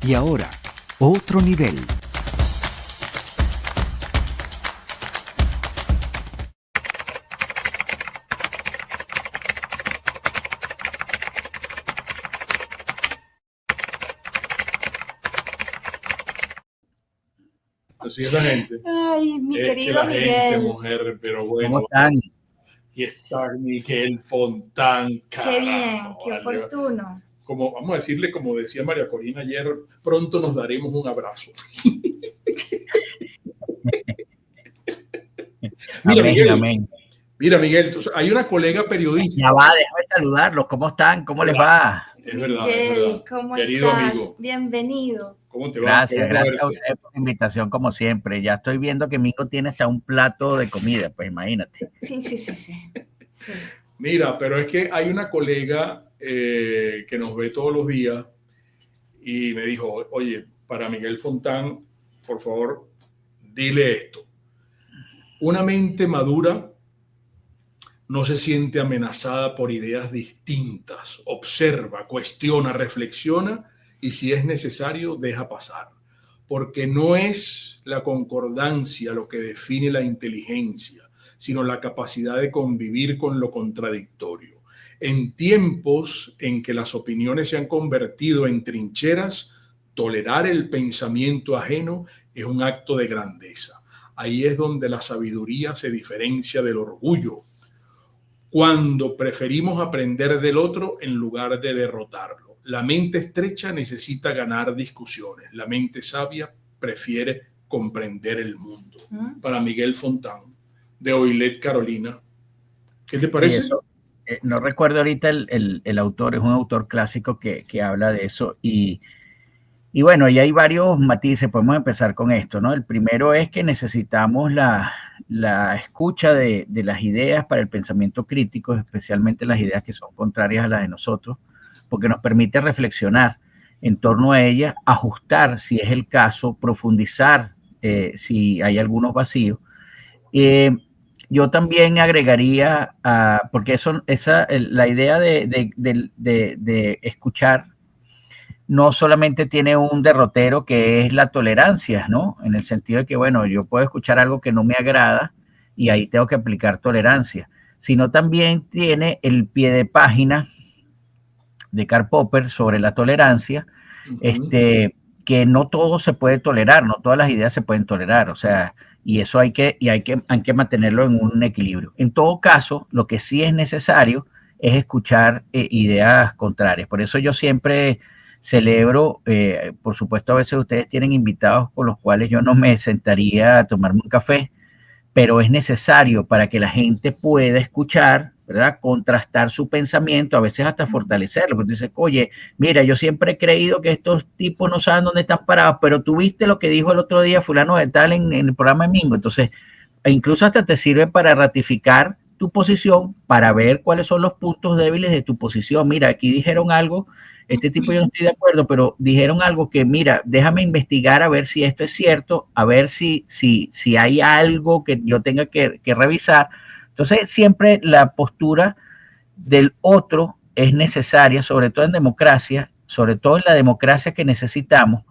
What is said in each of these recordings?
Y ahora, otro nivel. Así es la gente. Ay, mi Es que querido la Miguel. gente, mujer, pero ¿Cómo bueno, están? aquí está Miguel Fontán, Qué bien, carajo, qué vale. oportuno. Como vamos a decirle, como decía María Corina ayer, pronto nos daremos un abrazo. Mira, Amén, Miguel, amén. mira, Miguel, hay una colega periodista. Ya va, déjame saludarlos. ¿Cómo están? ¿Cómo les va? Es verdad, Miguel, ¿cómo Querido estás? amigo, Bienvenido. ¿cómo te va? Qué Gracias, bueno gracias a verte. ustedes por la invitación, como siempre. Ya estoy viendo que Mico tiene hasta un plato de comida, pues imagínate. Sí. Mira, pero es que hay una colega que nos ve todos los días y me dijo, oye, para Miguel Fontán, por favor, dile esto. Una mente madura no se siente amenazada por ideas distintas, observa, cuestiona, reflexiona y si es necesario deja pasar. Porque no es la concordancia lo que define la inteligencia, sino la capacidad de convivir con lo contradictorio. En tiempos en que las opiniones se han convertido en trincheras, tolerar el pensamiento ajeno es un acto de grandeza. Ahí es donde la sabiduría se diferencia del orgullo, cuando preferimos aprender del otro en lugar de derrotarlo. La mente estrecha necesita ganar discusiones. La mente sabia prefiere comprender el mundo. Para Miguel Fontán, de Oilet, Carolina. ¿Qué te parece? Sí, eso, no recuerdo ahorita el autor, es un autor clásico que habla de eso. Y bueno, y hay varios matices. Podemos empezar con esto, ¿no? El primero es que necesitamos la escucha de las ideas para el pensamiento crítico, especialmente las ideas que son contrarias a las de nosotros, porque nos permite reflexionar en torno a ellas, ajustar si es el caso, profundizar si hay algunos vacíos. Yo también agregaría, porque la idea de escuchar no solamente tiene un derrotero que es la tolerancia, ¿no? En el sentido de que, bueno, yo puedo escuchar algo que no me agrada y ahí tengo que aplicar tolerancia, sino también tiene el pie de página de Karl Popper sobre la tolerancia, que no todo se puede tolerar, no todas las ideas se pueden tolerar, o sea, y eso hay que mantenerlo en un equilibrio. En todo caso, lo que sí es necesario es escuchar ideas contrarias. Por eso yo siempre celebro, por supuesto a veces ustedes tienen invitados con los cuales yo no me sentaría a tomarme un café, pero es necesario para que la gente pueda escuchar, ¿verdad? Contrastar su pensamiento, a veces hasta fortalecerlo, porque dices, oye, mira, yo siempre he creído que estos tipos no saben dónde están parados, pero tú viste lo que dijo el otro día fulano de tal en el programa de Mingo, entonces, incluso hasta te sirve para ratificar tu posición, para ver cuáles son los puntos débiles de tu posición. Mira, aquí dijeron algo, este tipo yo no estoy de acuerdo, pero dijeron algo que, mira, déjame investigar a ver si esto es cierto, a ver si hay algo que yo tenga que revisar. Entonces, siempre la postura del otro es necesaria, sobre todo en democracia, sobre todo en la democracia que necesitamos,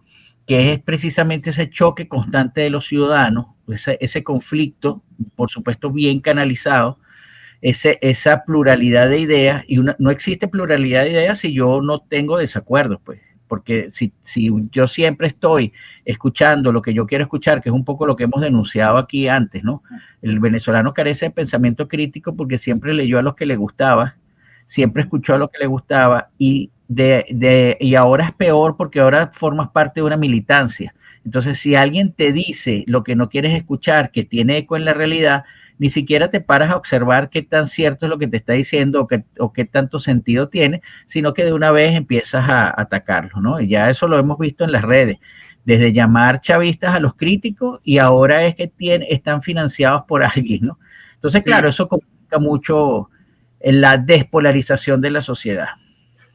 que es precisamente ese choque constante de los ciudadanos, ese conflicto, por supuesto, bien canalizado, esa pluralidad de ideas, y no existe pluralidad de ideas si yo no tengo desacuerdos, pues, porque si yo siempre estoy escuchando lo que yo quiero escuchar, que es un poco lo que hemos denunciado aquí antes, ¿no? El venezolano carece de pensamiento crítico porque siempre leyó a los que le gustaba, siempre escuchó a lo que le gustaba, y ahora es peor porque ahora formas parte de una militancia. Entonces, si alguien te dice lo que no quieres escuchar, que tiene eco en la realidad, ni siquiera te paras a observar qué tan cierto es lo que te está diciendo o qué tanto sentido tiene, sino que de una vez empiezas a atacarlo, ¿no? Y ya eso lo hemos visto en las redes, desde llamar chavistas a los críticos y ahora es que están financiados por alguien, ¿no? Entonces, claro, eso complica mucho en la despolarización de la sociedad.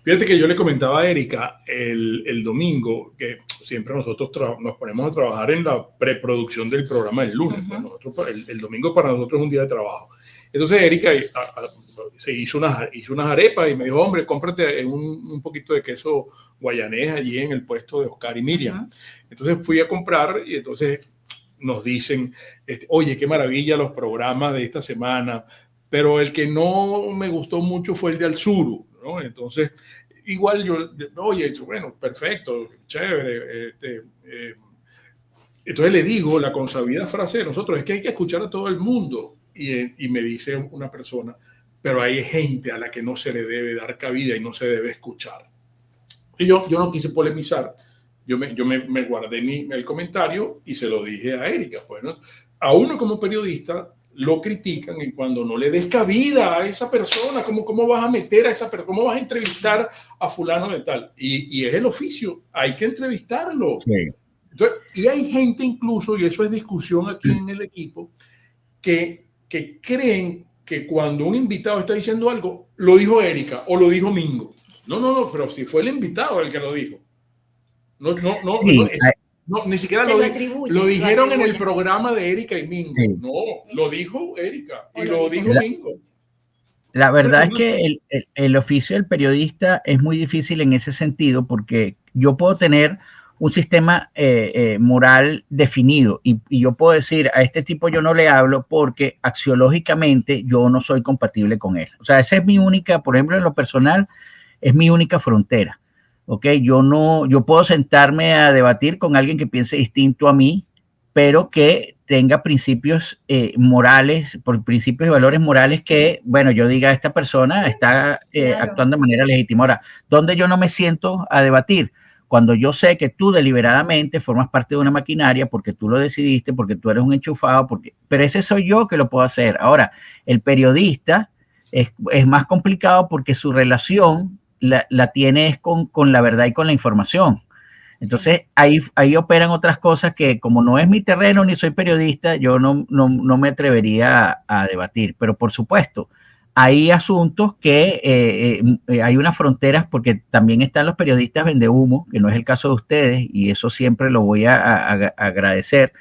Fíjate que yo le comentaba a Erika el domingo que siempre nosotros nos ponemos a trabajar en la preproducción del programa del lunes. Pues nosotros, el domingo para nosotros es un día de trabajo. Entonces Erika se hizo unas arepas y me dijo, hombre, cómprate un poquito de queso guayanés allí en el puesto de Oscar y Miriam. Entonces fui a comprar y entonces nos dicen, oye, qué maravilla los programas de esta semana, pero el que no me gustó mucho fue el de Alzuru, ¿no? Entonces, igual oye, bueno, perfecto, chévere. Entonces le digo, la consabida frase de nosotros es que hay que escuchar a todo el mundo. Y me dice una persona, pero hay gente a la que no se le debe dar cabida y no se debe escuchar. Y yo no quise polemizar. Yo me guardé el comentario y se lo dije a Erika. Bueno, a uno como periodista lo critican y cuando no le des cabida a esa persona, ¿cómo vas a meter a esa persona? ¿Cómo vas a entrevistar a fulano de tal? Y es el oficio, hay que entrevistarlo. Sí. Entonces, y hay gente incluso, y eso es discusión aquí en el equipo, que creen que cuando un invitado está diciendo algo, lo dijo Erika o lo dijo Mingo. No, pero si fue el invitado el que lo dijo. No, ni siquiera lo dijeron en el programa de Erika y Mingo. Sí. No, lo dijo Erika y lo dijo Mingo. La verdad es que el oficio del periodista es muy difícil en ese sentido porque yo puedo tener un sistema moral definido y yo puedo decir a este tipo yo no le hablo porque axiológicamente yo no soy compatible con él. O sea, esa es mi única, por ejemplo, en lo personal, es mi única frontera. ¿Ok? Yo puedo sentarme a debatir con alguien que piense distinto a mí, pero que tenga principios morales, por principios y valores morales que, bueno, yo diga, esta persona está actuando de manera legítima. Ahora, ¿dónde yo no me siento a debatir? Cuando yo sé que tú deliberadamente formas parte de una maquinaria porque tú lo decidiste, porque tú eres un enchufado, pero ese soy yo que lo puedo hacer. Ahora, el periodista es más complicado porque su relación la tiene con la verdad y con la información. Entonces, ahí operan otras cosas que como no es mi terreno ni soy periodista, yo no me atrevería a debatir. Pero por supuesto, hay asuntos que hay unas fronteras porque también están los periodistas vendehumo, que no es el caso de ustedes, y eso siempre lo voy a agradecer,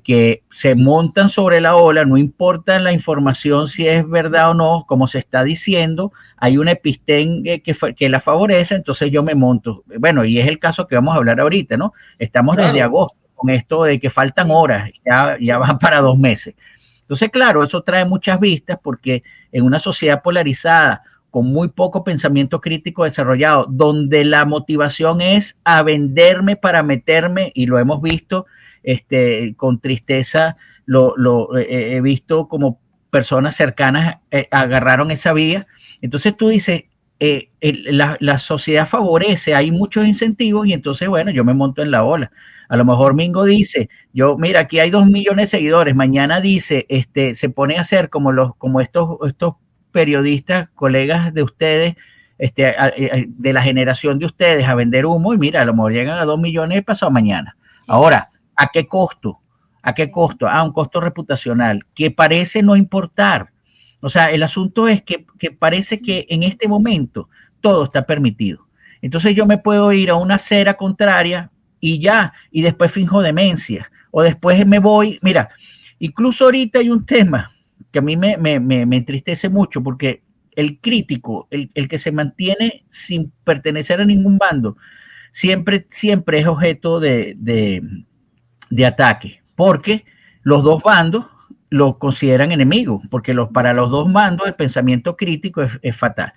que se montan sobre la ola, no importa la información si es verdad o no, como se está diciendo, hay una epistengue que la favorece, entonces yo me monto. Bueno, y es el caso que vamos a hablar ahorita, ¿no? Estamos desde agosto con esto de que faltan horas, ya van para 2 meses. Entonces, claro, eso trae muchas vistas porque en una sociedad polarizada, con muy poco pensamiento crítico desarrollado, donde la motivación es a venderme para meterme, y lo hemos visto con tristeza, he visto como personas cercanas agarraron esa vía. Entonces tú dices, la sociedad favorece, hay muchos incentivos y entonces, bueno, yo me monto en la ola. A lo mejor Mingo dice, mira, aquí hay 2 millones de seguidores, mañana dice, se pone a hacer como estos periodistas, colegas de ustedes, de la generación de ustedes, a vender humo y mira, a lo mejor llegan a 2 millones pasado mañana. Ahora, ¿a qué costo? ¿A qué costo? Un costo reputacional que parece no importar. O sea, el asunto es que parece que en este momento todo está permitido. Entonces yo me puedo ir a una acera contraria y después finjo demencia. O después me voy, mira, incluso ahorita hay un tema que a mí me entristece mucho porque el crítico, el que se mantiene sin pertenecer a ningún bando, siempre es objeto de ataque, porque los dos bandos lo consideran enemigo, porque para los dos bandos el pensamiento crítico es fatal.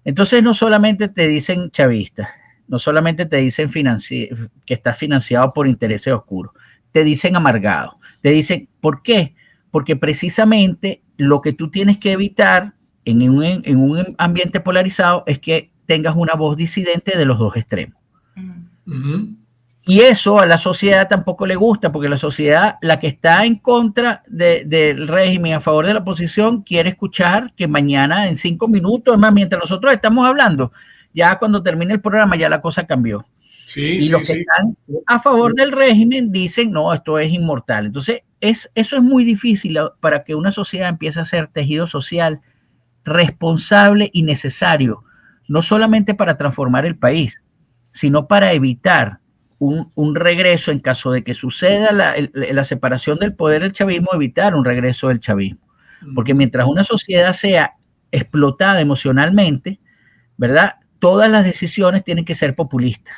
Entonces no solamente te dicen chavistas, no solamente te dicen que estás financiado por intereses oscuros, te dicen amargado, te dicen, ¿por qué? Porque precisamente lo que tú tienes que evitar en un ambiente polarizado es que tengas una voz disidente de los dos extremos. Uh-huh. Y eso a la sociedad tampoco le gusta, porque la sociedad, la que está en contra del régimen, a favor de la oposición, quiere escuchar que mañana en 5 minutos, es más, mientras nosotros estamos hablando, ya cuando termine el programa ya la cosa cambió. Y los que están a favor del régimen dicen, no, esto es inmortal. Entonces, eso es muy difícil para que una sociedad empiece a ser tejido social responsable y necesario, no solamente para transformar el país, sino para evitar un regreso en caso de que suceda la separación del poder del chavismo, evitar un regreso del chavismo. Porque mientras una sociedad sea explotada emocionalmente, ¿verdad? Todas las decisiones tienen que ser populistas.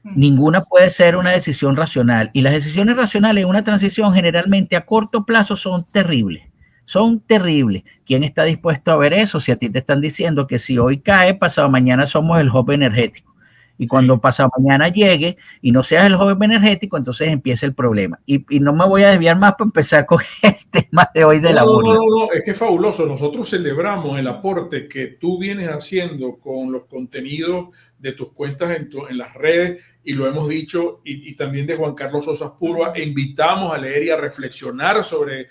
Ninguna puede ser una decisión racional. Y las decisiones racionales en una transición generalmente a corto plazo son terribles. Son terribles. ¿Quién está dispuesto a ver eso? Si a ti te están diciendo que si hoy cae, pasado mañana somos el hub energético. Y cuando pasado mañana llegue y no seas el hub energético, entonces empieza el problema. Y no me voy a desviar más para empezar con el tema de hoy de la burla. No, es que es fabuloso. Nosotros celebramos el aporte que tú vienes haciendo con los contenidos de tus cuentas en las redes, y lo hemos dicho, y también de Juan Carlos Sosa Púrva, e invitamos a leer y a reflexionar sobre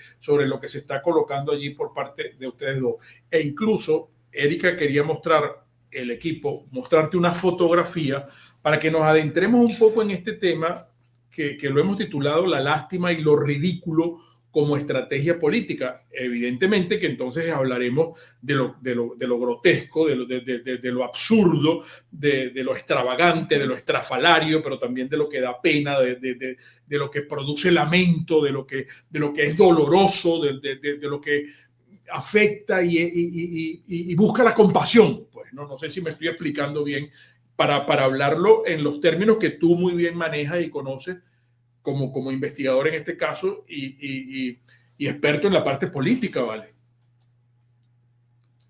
lo que se está colocando allí por parte de ustedes dos. E incluso, Erika quería mostrar el equipo, mostrarte una fotografía para que nos adentremos un poco en este tema que lo hemos titulado La lástima y lo ridículo como estrategia política. Evidentemente que entonces hablaremos de lo grotesco, de lo absurdo, de lo extravagante, de lo estrafalario, pero también de lo que da pena, de lo que produce lamento, de lo que es doloroso, de lo que afecta y busca la compasión. Pues no sé si me estoy explicando bien para hablarlo en los términos que tú muy bien manejas y conoces como investigador en este caso y experto en la parte política, ¿vale?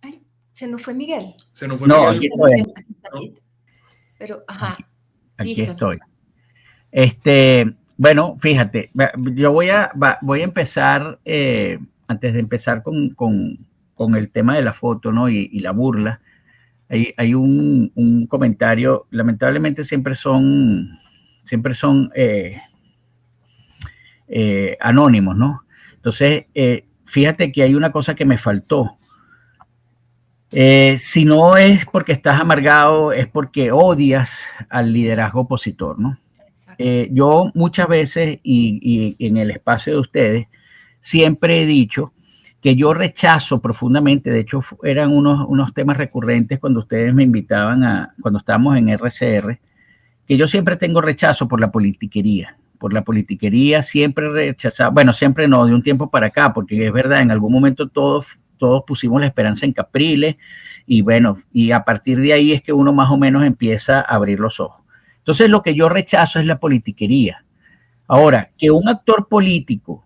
Ay, se nos fue Miguel. Se nos fue No, Miguel. aquí estoy. Pero, ajá. Aquí Listo. estoy. Bueno, fíjate, yo voy a empezar, antes de empezar con el tema de la foto, ¿no? Y la burla. Hay un comentario, lamentablemente siempre son anónimos, ¿no? Entonces, fíjate que hay una cosa que me faltó. Si no es porque estás amargado, es porque odias al liderazgo opositor, ¿no? Yo muchas veces, y en el espacio de ustedes, siempre he dicho que yo rechazo profundamente, de hecho eran unos temas recurrentes cuando ustedes me invitaban cuando estábamos en RCR, que yo siempre tengo rechazo por la politiquería. Por la politiquería siempre rechazaba, bueno, siempre no, de un tiempo para acá, porque es verdad, en algún momento todos pusimos la esperanza en Capriles, y bueno, y a partir de ahí es que uno más o menos empieza a abrir los ojos. Entonces lo que yo rechazo es la politiquería. Ahora, que un actor político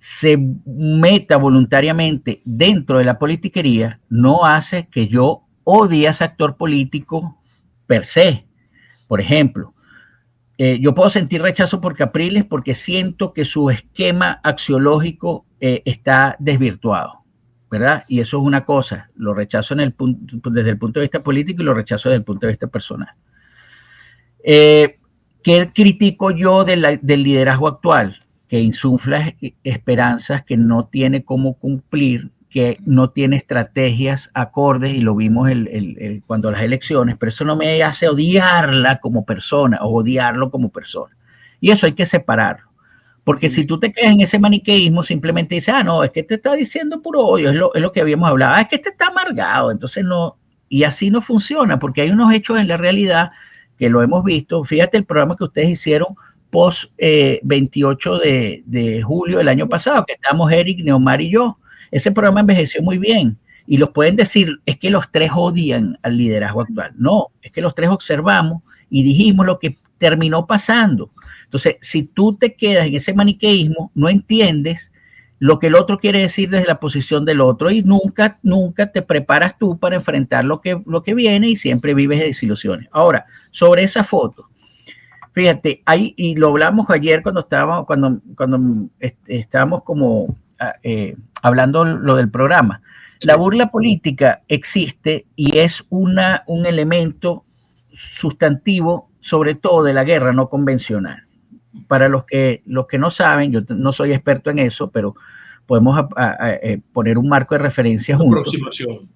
se meta voluntariamente dentro de la politiquería no hace que yo odie a ese actor político per se. Por ejemplo, yo puedo sentir rechazo por Capriles porque siento que su esquema axiológico está desvirtuado, ¿verdad? Y eso es una cosa, lo rechazo desde el punto de vista político y lo rechazo desde el punto de vista personal. ¿Qué critico yo del liderazgo actual? Que insufla esperanzas que no tiene cómo cumplir, que no tiene estrategias acordes, y lo vimos cuando las elecciones, pero eso no me hace odiarla como persona o odiarlo como persona. Y eso hay que separarlo. Porque si tú te quedas en ese maniqueísmo, simplemente dices, no, es que te está diciendo puro odio, es lo que habíamos hablado, es que este está amargado, entonces no, y así no funciona, porque hay unos hechos en la realidad que lo hemos visto. Fíjate el programa que ustedes hicieron post 28 de julio del año pasado, que estamos Eric, Neomar y yo. Ese programa envejeció muy bien, y los pueden decir, es que los tres odian al liderazgo actual. No, es que los tres observamos y dijimos lo que terminó pasando. Entonces, si tú te quedas en ese maniqueísmo, no entiendes lo que el otro quiere decir desde la posición del otro, y nunca te preparas tú para enfrentar lo que viene, y siempre vives de desilusiones. Ahora, sobre esa foto, fíjate, ahí, y lo hablamos ayer cuando estábamos como hablando lo del programa. La burla política existe y es un elemento sustantivo, sobre todo de la guerra no convencional. Para los que no saben, yo no soy experto en eso, pero podemos poner un marco de referencia juntos. Aproximación.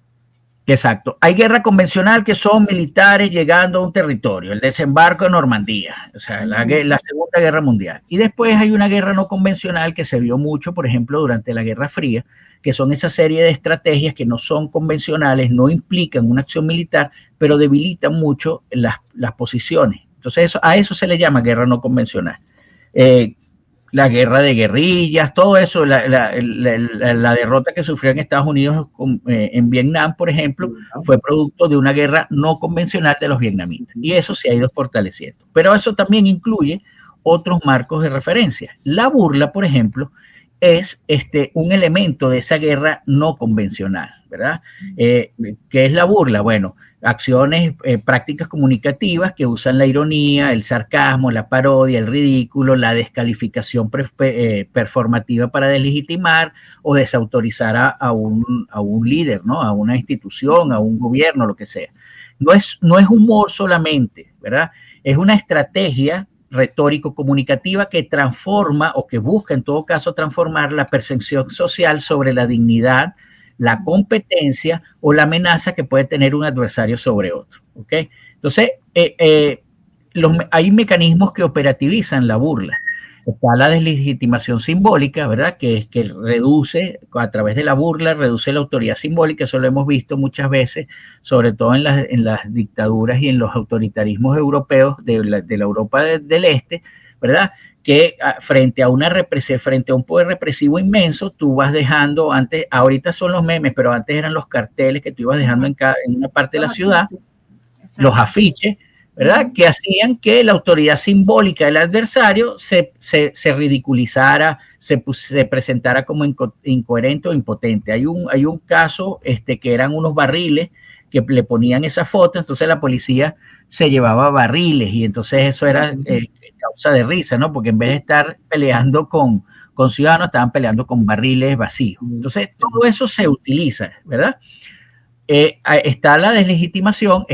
Exacto. Hay guerra convencional, que son militares llegando a un territorio, el desembarco de Normandía, o sea, la Segunda Guerra Mundial. Y después hay una guerra no convencional que se vio mucho, por ejemplo, durante la Guerra Fría, que son esa serie de estrategias que no son convencionales, no implican una acción militar, pero debilitan mucho las posiciones. Entonces a eso se le llama guerra no convencional. la guerra de guerrillas, todo eso, la derrota que sufrió en Estados Unidos en Vietnam, por ejemplo, fue producto de una guerra no convencional de los vietnamitas. Y eso se ha ido fortaleciendo. Pero eso también incluye otros marcos de referencia. La burla, por ejemplo, es un elemento de esa guerra no convencional, ¿verdad? ¿Qué es la burla? Bueno, acciones, prácticas comunicativas que usan la ironía, el sarcasmo, la parodia, el ridículo, la descalificación performativa para deslegitimar o desautorizar a un líder, ¿no? A una institución, a un gobierno, lo que sea. No es humor solamente, ¿verdad? Es una estrategia retórico-comunicativa que transforma o que busca en todo caso transformar la percepción social sobre la dignidad, la competencia o la amenaza que puede tener un adversario sobre otro. ¿Okay? Entonces, hay mecanismos que operativizan la burla. Está la deslegitimación simbólica, ¿verdad? Que reduce, a través de la burla, reduce la autoridad simbólica. Eso lo hemos visto muchas veces, sobre todo en las dictaduras y en los autoritarismos europeos de la Europa del Este, ¿verdad? Que frente a un poder represivo inmenso, tú vas dejando, ahorita son los memes, pero antes eran los carteles que tú ibas dejando en una parte de la ciudad, los afiches, ¿verdad? Que hacían que la autoridad simbólica del adversario se ridiculizara, se presentara como incoherente o impotente. Hay un caso que eran unos barriles que le ponían esa foto, entonces la policía se llevaba barriles y entonces eso era causa de risa, ¿no? Porque en vez de estar peleando con ciudadanos, estaban peleando con barriles vacíos. Entonces todo eso se utiliza, ¿verdad? Está la deslegitimación,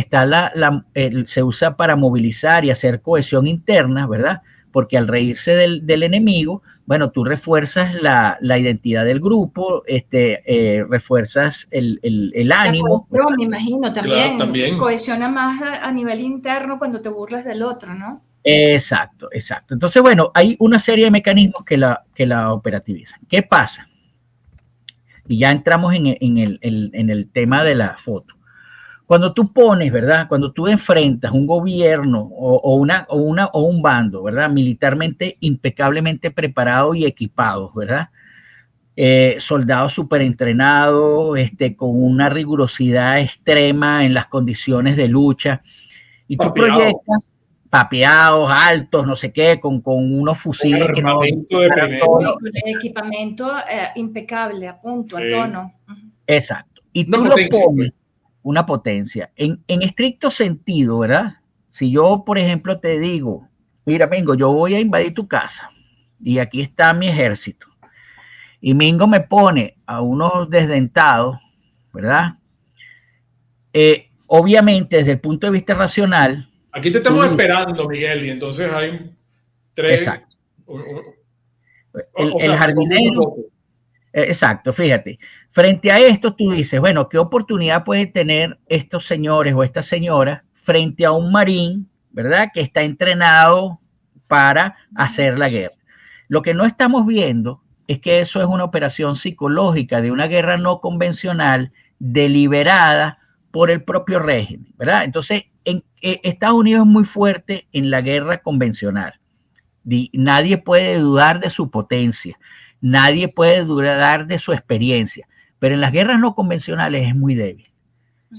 se usa para movilizar y hacer cohesión interna, ¿verdad? Porque al reírse del enemigo, bueno, tú refuerzas la identidad del grupo, refuerzas el ánimo. Yo me imagino también, claro, también cohesiona más a nivel interno cuando te burlas del otro, ¿no? Exacto. Entonces, bueno, hay una serie de mecanismos que la operativizan. ¿Qué pasa? Y ya entramos en el tema de la foto. Cuando tú pones, ¿verdad? Cuando tú enfrentas un gobierno o un bando, ¿verdad? Militarmente impecablemente preparado y equipado, ¿verdad? Soldados súper entrenados, con una rigurosidad extrema en las condiciones de lucha. Y tú proyectas papeados, altos, no sé qué, con unos fusiles un que no... Con el equipamiento impecable, a punto, a tono. Exacto. Y tú lo pones, una potencia. En estricto sentido, ¿verdad? Si yo, por ejemplo, te digo, mira, Mingo, yo voy a invadir tu casa y aquí está mi ejército. Y Mingo me pone a unos desdentados, ¿verdad? Obviamente, desde el punto de vista racional, aquí te estamos esperando, Miguel, y entonces hay tres. Exacto. El jardinero. Exacto, fíjate. Frente a esto, tú dices, bueno, ¿qué oportunidad pueden tener estos señores o esta señora frente a un marín, ¿verdad? Que está entrenado para hacer la guerra. Lo que no estamos viendo es que eso es una operación psicológica de una guerra no convencional deliberada por el propio régimen, ¿verdad? Entonces, Estados Unidos es muy fuerte en la guerra convencional. Nadie puede dudar de su potencia, nadie puede dudar de su experiencia, pero en las guerras no convencionales es muy débil.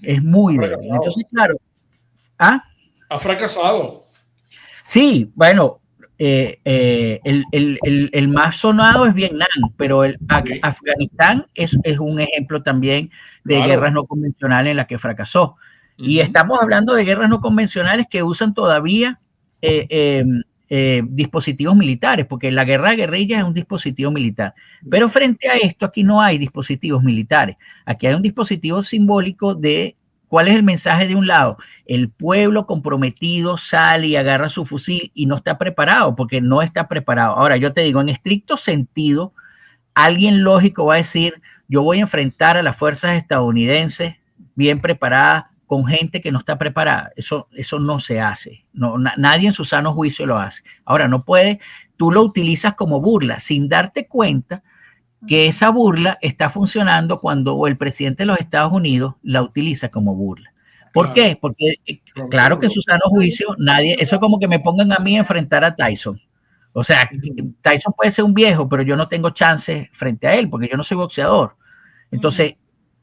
Es muy débil. Entonces, claro. Ha fracasado. Sí, bueno, el más sonado es Vietnam, pero Afganistán es un ejemplo también de guerras no convencionales en las que fracasó. Y estamos hablando de guerras no convencionales que usan todavía dispositivos militares, porque la guerra de guerrillas es un dispositivo militar. Pero frente a esto, aquí no hay dispositivos militares. Aquí hay un dispositivo simbólico de cuál es el mensaje de un lado. El pueblo comprometido sale y agarra su fusil y no está preparado, porque no está preparado. Ahora, yo te digo, en estricto sentido, alguien lógico va a decir, yo voy a enfrentar a las fuerzas estadounidenses bien preparadas con gente que no está preparada. Eso no se hace. Nadie en su sano juicio lo hace. Ahora, no puede, tú lo utilizas como burla, sin darte cuenta que esa burla está funcionando cuando el presidente de los Estados Unidos la utiliza como burla. ¿Por qué? Porque claro que en su sano juicio, nadie, eso es como que me pongan a mí a enfrentar a Tyson. O sea, Tyson puede ser un viejo, pero yo no tengo chance frente a él porque yo no soy boxeador. Entonces,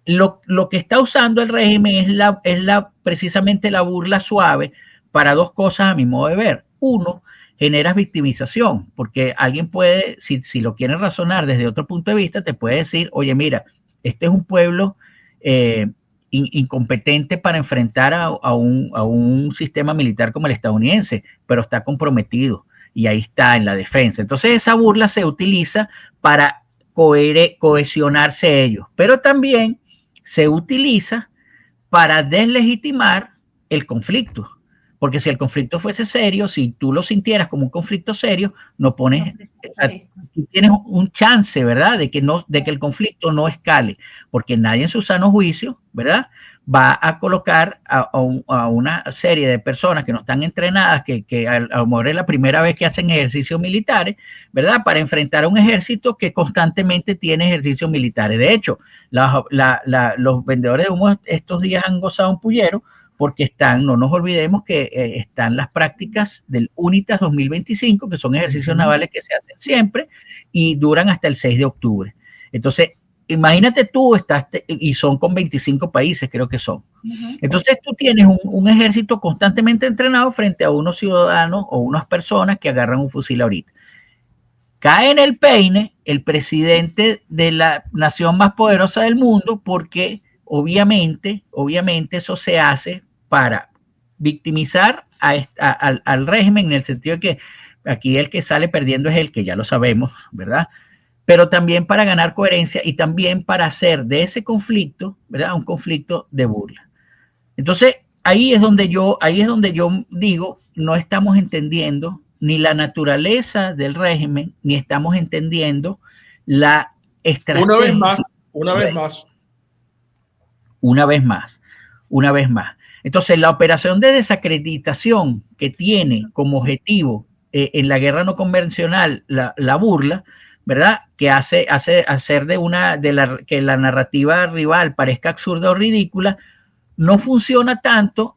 lo que está usando el régimen es precisamente la burla suave para dos cosas a mi modo de ver. Uno, generas victimización, porque alguien puede, si lo quieren razonar desde otro punto de vista, te puede decir, oye, mira, este es un pueblo incompetente para enfrentar a un sistema militar como el estadounidense, pero está comprometido y ahí está en la defensa. Entonces esa burla se utiliza para cohesionarse ellos, pero también se utiliza para deslegitimar el conflicto. Porque si el conflicto fuese serio, si tú lo sintieras como un conflicto serio, no pones, tú tienes un chance, ¿verdad? De que el conflicto no escale, porque nadie en su sano juicio, ¿verdad? Va a colocar a una serie de personas que no están entrenadas, que a lo mejor es la primera vez que hacen ejercicios militares, ¿verdad? Para enfrentar a un ejército que constantemente tiene ejercicios militares. De hecho, los vendedores de humo estos días han gozado un pullero, porque no nos olvidemos que están las prácticas del UNITAS 2025, que son ejercicios navales que se hacen siempre y duran hasta el 6 de octubre. Entonces, imagínate tú, y son con 25 países, creo que son. Entonces, tú tienes un ejército constantemente entrenado frente a unos ciudadanos o unas personas que agarran un fusil ahorita. Cae en el peine el presidente de la nación más poderosa del mundo, porque obviamente eso se hace para victimizar al régimen, en el sentido de que aquí el que sale perdiendo es el que ya lo sabemos, ¿verdad? Pero también para ganar coherencia y también para hacer de ese conflicto, ¿verdad? Un conflicto de burla. Entonces, ahí es donde yo digo, no estamos entendiendo ni la naturaleza del régimen, ni estamos entendiendo la estrategia. Una vez más. Entonces, la operación de desacreditación que tiene como objetivo en la guerra no convencional la burla, ¿verdad? Que hace hacer que la narrativa rival parezca absurda o ridícula, no funciona tanto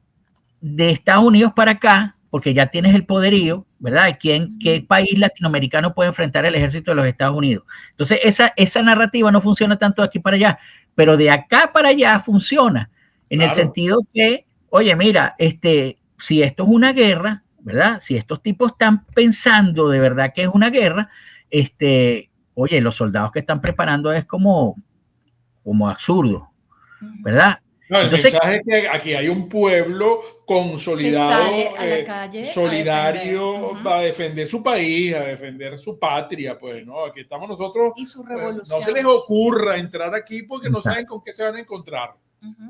de Estados Unidos para acá, porque ya tienes el poderío, ¿verdad? ¿Qué país latinoamericano puede enfrentar el ejército de los Estados Unidos? Entonces, esa narrativa no funciona tanto de aquí para allá, pero de acá para allá funciona, en el sentido que, oye, mira, si esto es una guerra, ¿verdad? Si estos tipos están pensando de verdad que es una guerra, oye, los soldados que están preparando es como absurdo, ¿verdad? No, el mensaje es que aquí hay un pueblo consolidado, solidario, va a defender su país, a defender su patria, pues, ¿no? Aquí estamos nosotros. Y su revolución. No se les ocurra entrar aquí porque no saben con qué se van a encontrar,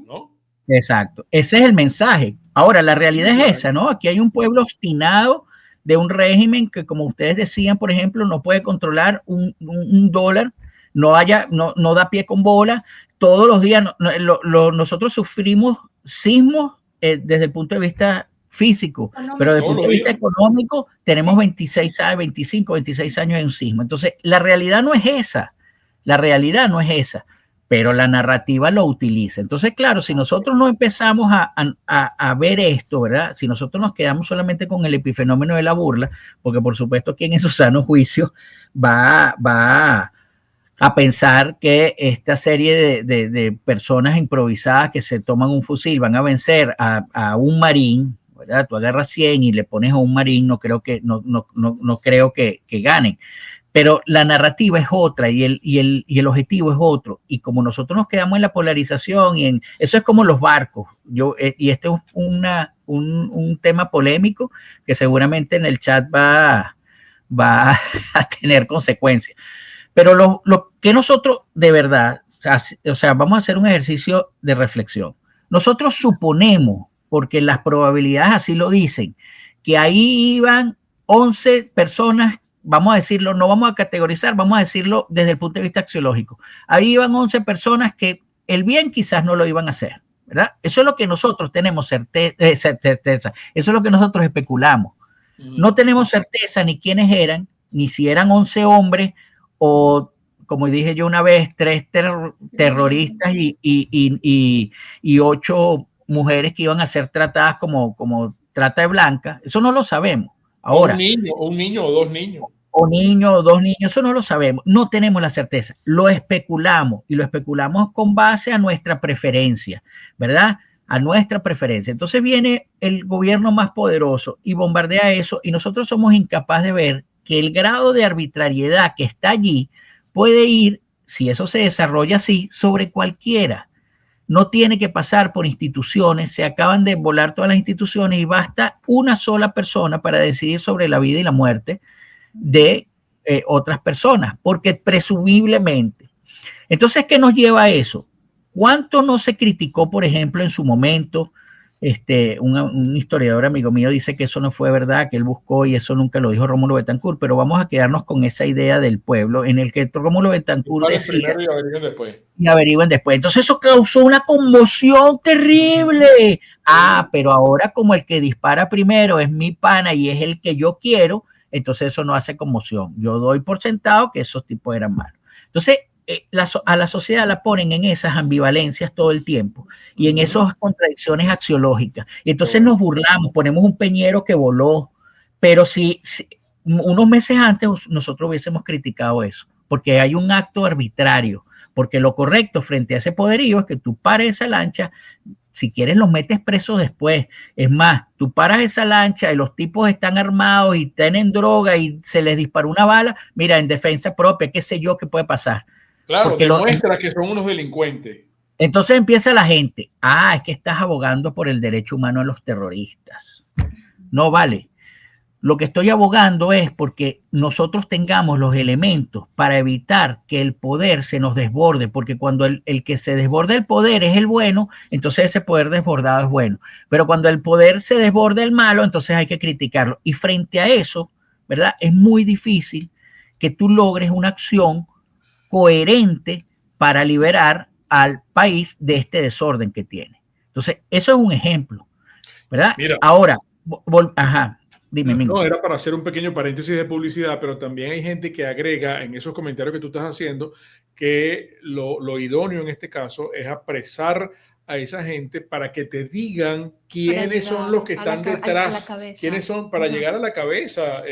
¿no? Exacto. Ese es el mensaje. Ahora, la realidad es esa, ¿no? Aquí hay un pueblo obstinado de un régimen que, como ustedes decían, por ejemplo, no puede controlar un dólar, no da pie con bola. Todos los días nosotros sufrimos sismos desde el punto de vista físico, pero desde el punto de vista económico tenemos 26 años en un sismo. Entonces, la realidad no es esa, pero la narrativa lo utiliza. Entonces, claro, si nosotros no empezamos a ver esto, ¿verdad? Si nosotros nos quedamos solamente con el epifenómeno de la burla, porque por supuesto quien en su sano juicio va a pensar que esta serie de personas improvisadas que se toman un fusil van a vencer a un marín, ¿verdad? Tú agarras 100 y le pones a un marín, no creo que ganen. Pero la narrativa es otra y el objetivo es otro. Y como nosotros nos quedamos en la polarización eso es como los barcos. Y este es un tema polémico que seguramente en el chat va a tener consecuencias. Pero lo que nosotros de verdad, o sea, vamos a hacer un ejercicio de reflexión. Nosotros suponemos, porque las probabilidades así lo dicen, que ahí iban 11 personas, vamos a decirlo, no vamos a categorizar, vamos a decirlo desde el punto de vista axiológico. Ahí iban 11 personas que el bien quizás no lo iban a hacer, ¿verdad? Eso es lo que nosotros tenemos certeza, eso es lo que nosotros especulamos. No tenemos certeza ni quiénes eran, ni si eran 11 hombres, o como dije yo una vez, 3 terroristas y 8 mujeres que iban a ser tratadas como trata de blanca. Eso no lo sabemos. Ahora, un niño o dos niños. O niño o dos niños, eso no lo sabemos, no tenemos la certeza, lo especulamos y lo especulamos con base a nuestra preferencia, ¿verdad? A nuestra preferencia. Entonces viene el gobierno más poderoso y bombardea eso y nosotros somos incapaces de ver que el grado de arbitrariedad que está allí puede ir, si eso se desarrolla así, sobre cualquiera. No tiene que pasar por instituciones, se acaban de volar todas las instituciones y basta una sola persona para decidir sobre la vida y la muerte de otras personas, porque presumiblemente. Entonces, ¿qué nos lleva a eso? ¿Cuánto no se criticó, por ejemplo, en su momento? Un historiador amigo mío dice que eso no fue verdad, que él buscó y eso nunca lo dijo Rómulo Betancourt, pero vamos a quedarnos con esa idea del pueblo en el que Rómulo Betancourt decía, primero y averigüen después. Y averigüen después. Entonces eso causó una conmoción terrible. Pero ahora como el que dispara primero es mi pana y es el que yo quiero, entonces eso no hace conmoción. Yo doy por sentado que esos tipos eran malos. Entonces, a la sociedad la ponen en esas ambivalencias todo el tiempo y en esas contradicciones axiológicas. Y entonces nos burlamos, ponemos un peñero que voló, pero si unos meses antes nosotros hubiésemos criticado eso, porque hay un acto arbitrario, porque lo correcto frente a ese poderío es que tú pares esa lancha. Si quieres los metes presos después. Es más, tú paras esa lancha y los tipos están armados y tienen droga y se les disparó una bala, mira, en defensa propia, qué sé yo qué puede pasar. Claro, demuestra que son unos delincuentes. Entonces empieza la gente, es que estás abogando por el derecho humano a los terroristas. No vale. Lo que estoy abogando es porque nosotros tengamos los elementos para evitar que el poder se nos desborde, porque cuando el que se desborde el poder es el bueno, entonces ese poder desbordado es bueno. Pero cuando el poder se desborde el malo, entonces hay que criticarlo. Y frente a eso, ¿verdad? Es muy difícil que tú logres una acción coherente para liberar al país de este desorden que tiene. Entonces, eso es un ejemplo, ¿verdad? Mira. Ahora, dime. No, era para hacer un pequeño paréntesis de publicidad, pero también hay gente que agrega en esos comentarios que tú estás haciendo que lo idóneo en este caso es apresar a esa gente para que te digan quiénes son los que están detrás, quiénes son para llegar a la cabeza.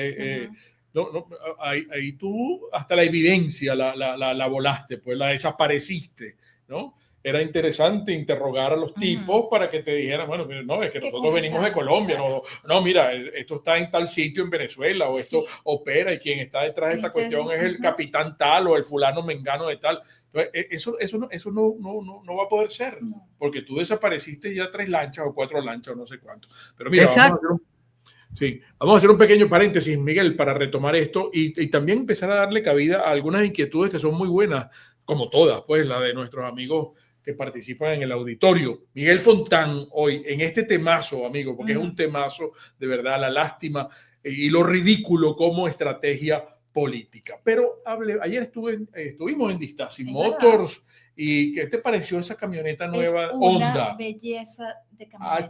Ahí tú hasta la evidencia la volaste, pues la desapareciste, ¿no? Era interesante interrogar a los tipos para que te dijeran, bueno, no, es que nosotros venimos de Colombia, no, mira, esto está en tal sitio en Venezuela, o esto opera, y quien está detrás de esta cuestión es el capitán tal, o el fulano mengano de tal. Entonces, eso no va a poder ser, porque tú desapareciste ya 3 lanchas o 4 lanchas o no sé cuánto. Pero mira, vamos a hacer un pequeño paréntesis, Miguel, para retomar esto y también empezar a darle cabida a algunas inquietudes que son muy buenas, como todas, pues la de nuestros amigos que participan en el auditorio. Miguel Fontán, hoy en este temazo, amigo, porque es un temazo de verdad, la lástima y lo ridículo como estrategia política. Pero ayer estuvimos en Distasi Motors. ¿Y qué te pareció esa camioneta nueva Honda? Una belleza de camioneta.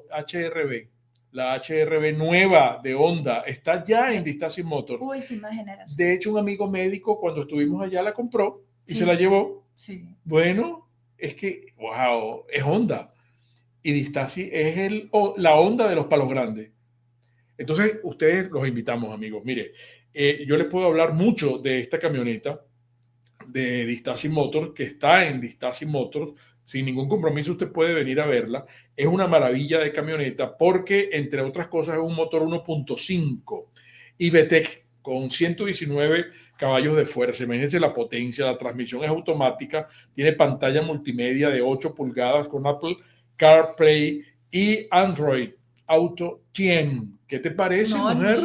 HRV. La HRV nueva de Honda está ya en Distasi Motors. Última generación. De hecho, un amigo médico cuando estuvimos allá la compró y se la llevó. Sí. Bueno, es que, wow, es Honda. Y Distasi es la Honda de los palos grandes. Entonces, ustedes los invitamos, amigos. Mire, yo les puedo hablar mucho de esta camioneta de Distasi Motors, que está en Distasi Motors. Sin ningún compromiso usted puede venir a verla. Es una maravilla de camioneta porque, entre otras cosas, es un motor 1.5 y VTEC con 119 caballos de fuerza. Imagínense la potencia, la transmisión es automática, tiene pantalla multimedia de 8 pulgadas con Apple CarPlay y Android Auto 10. ¿Qué te parece, mujer?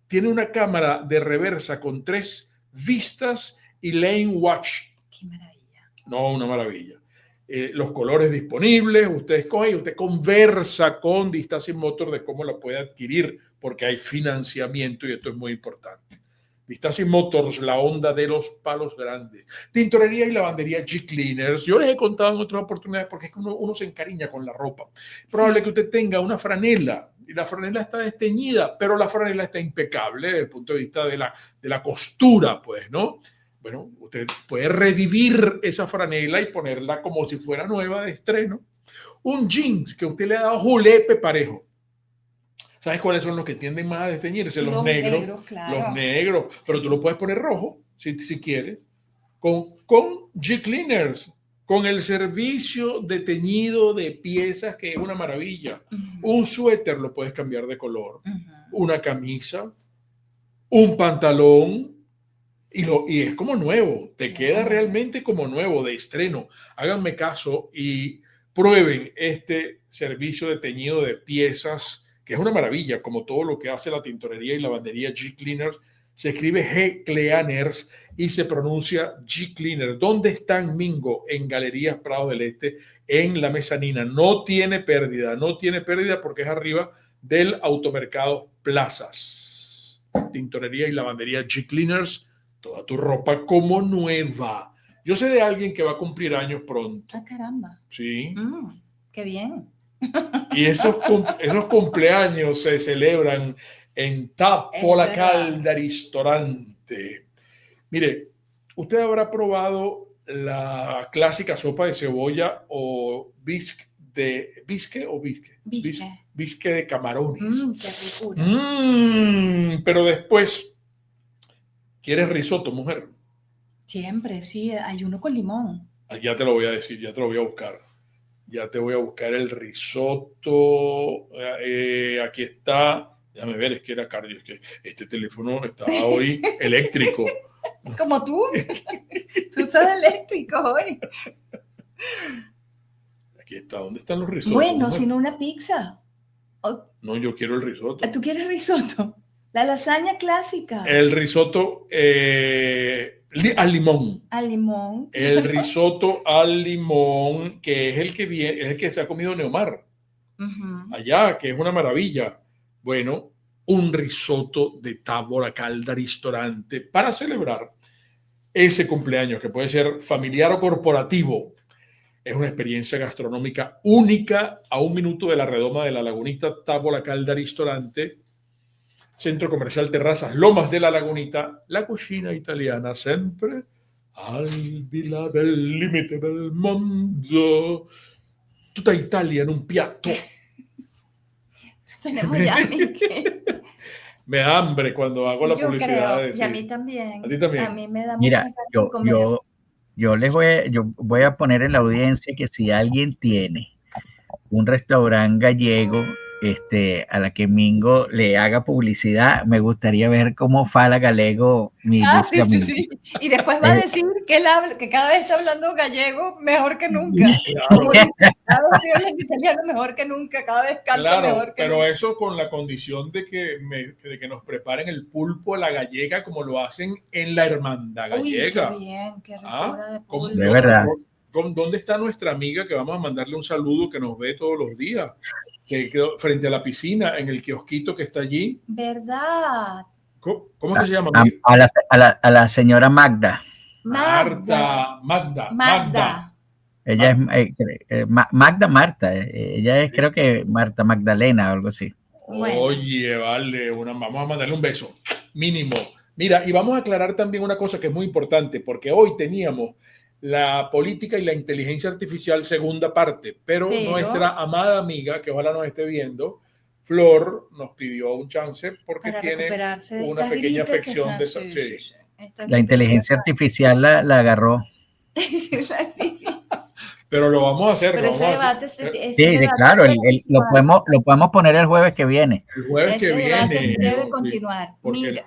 Tiene una cámara de reversa con 3 vistas y lane watch. ¡Qué maravilla! No, una maravilla. Los colores disponibles, usted escoge y usted conversa con Distasi Motors de cómo la puede adquirir, porque hay financiamiento y esto es muy importante. Distasi Motors, la Honda de los palos grandes. Tintorería y lavandería G-Cleaners. Yo les he contado en otras oportunidades porque es que uno se encariña con la ropa. Probable que usted tenga una franela y la franela está desteñida, pero la franela está impecable desde el punto de vista de la costura, pues, ¿no? Bueno, usted puede revivir esa franela y ponerla como si fuera nueva de estreno. Un jeans que usted le ha dado julepe parejo. ¿Sabes cuáles son los que tienden más a desteñirse? Los negros. claro. Los negros. Pero tú lo puedes poner rojo, si quieres, con G-Cleaners, con el servicio de teñido de piezas, que es una maravilla. Un suéter lo puedes cambiar de color, una camisa, un pantalón, y es como nuevo, te queda realmente como nuevo, de estreno. Háganme caso y prueben este servicio de teñido de piezas, que es una maravilla, como todo lo que hace la tintorería y lavandería G-Cleaners. Se escribe G-Cleaners y se pronuncia G-Cleaner. ¿Dónde están, Mingo? En Galerías Prado del Este, en la mezanina. No tiene pérdida porque es arriba del Automercado Plazas. Tintorería y lavandería G-Cleaners, toda tu ropa como nueva. Yo sé de alguien que va a cumplir años pronto. Ah, caramba. Sí. Qué bien. Y esos cumpleaños se celebran en Tappo la Calda Ristorante. Mire, usted habrá probado la clásica sopa de cebolla o bisque de camarones. Qué ricura. Pero después, ¿quieres risotto, mujer? Siempre, sí, hay uno con limón. Ya te lo voy a decir, ya te lo voy a buscar. Ya te voy a buscar el risotto. Aquí está. Déjame ver, es que era cardio. Es que este teléfono estaba hoy eléctrico. Como tú. Tú estás eléctrico hoy. Aquí está. ¿Dónde están los risotos? Bueno, sino una pizza. No, yo quiero el risotto. ¿Tú quieres risotto? La lasaña clásica. El risotto al limón. Al limón. El risotto al limón, que es el que viene, es el que se ha comido Neomar. Allá, que es una maravilla. Bueno, un risotto de Tappo la Calda Ristorante para celebrar ese cumpleaños, que puede ser familiar o corporativo. Es una experiencia gastronómica única a 1 minuto de la redoma de la Lagunita. Tappo la Calda Ristorante, Centro Comercial Terrazas Lomas de la Lagunita, la cucina italiana sempre al di là del limite del mondo. Tutta Italia en un piatto. Tenemos ya Me da hambre cuando hago la publicidad. Creo, y a mí también. ¿A ti también? A mí me da Mira, mucha ganas yo voy a poner en la audiencia que si alguien tiene un restaurante gallego a la que Mingo le haga publicidad, me gustaría ver cómo fala galego mi sí. Y después va a decir que él habla, que cada vez está hablando gallego mejor que nunca. Claro. Cada vez habla italiano mejor que nunca, cada vez canta mejor que pero nunca. eso con la condición de que nos preparen el pulpo a la gallega como lo hacen en la Hermandad Gallega. Uy, qué bien, qué ricura de pulpo. De verdad. ¿Dónde está nuestra amiga que vamos a mandarle un saludo, que nos ve todos los días? Que quedó frente a la piscina, en el kiosquito que está allí. ¿Verdad? ¿Cómo que se llama? A la señora Magda. Magda. Ella es Marta. Ella es, creo que Marta Magdalena o algo así. Bueno. Oye, vale, vamos a mandarle un beso, mínimo. Mira, y vamos a aclarar también una cosa que es muy importante, porque hoy teníamos la política y la inteligencia artificial segunda parte, pero nuestra amada amiga, que ojalá nos esté viendo, Flor, nos pidió un chance porque tiene una pequeña afección de La inteligencia artificial la agarró. Pero lo vamos a hacer. Pero ese debate, claro, lo podemos poner el jueves que viene. El jueves que viene. Debe continuar. Mira,